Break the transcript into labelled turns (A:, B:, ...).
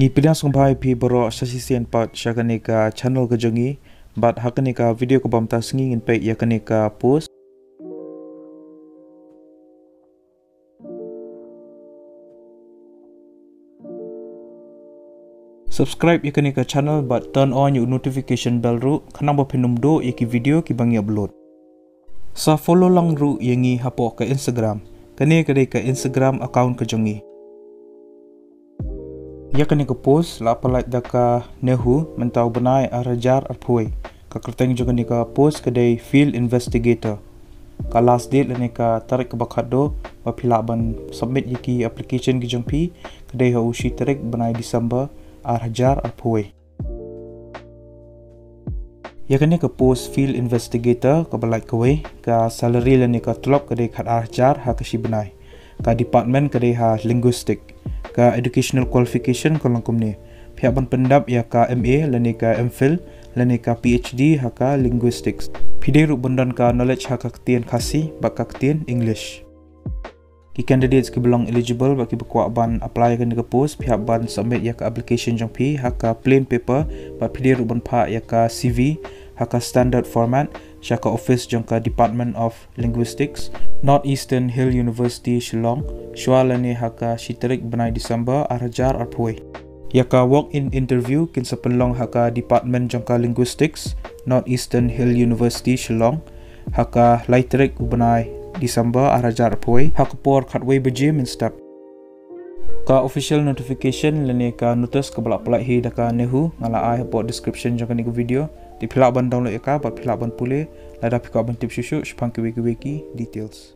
A: Ngipiliang sumbai pi boro sasisian pat syakanika channel kejongi bat hakanika video ko bamta singin pe yakanika post subscribe yakanika channel but turn on your notification bell ru kanang ba pinum do yaki video ki bangi upload sa follow lang ru yangi hapo ka Instagram kani kadai ka Instagram account kejongi ya kani ko post la palait daka nehu mentau benai arajar apoi ka kerteng juga ni ka post kadai field investigator ka last date lani ka tarik ke bakado ba pila ban submit yiki application ki jongpi kadai ha ushi tarik benai December arajar apoi ya kani ka post field investigator ka balait kawai ka salary lani ka tulop kadai khat arajar ha kashi benai ka department kadai ha linguistic ka educational qualification kolongkum ni pihak ban pendap ya ka MA lani ka MPhil lani ka PhD haka linguistics pide ru bondan ka knowledge haka ketien khasi bak ka ketien English ki candidates ki belong eligible baki bekwa ban apply kan ka post pihak ban submit ya ka application jong pi haka plain paper ba pide ru ban pha ya ka CV haka standard format Shaka office jong ka Department of Linguistics Northeastern Hill University Shillong Shwalani haka shitarik benai December arajar arpoi yaka walk-in interview kin sapelong haka Department jong ka Linguistics Northeastern Hill University Shillong haka laiterik benai December arajar arpoi haka por khatway beje min step ka official notification lani ka notice ka balak-balak hi daka nehu ngala ai hapo description jong ka ni video di pihak ban download ka bat pihak ban pulih lada pihak ban tip susu sepang wiki details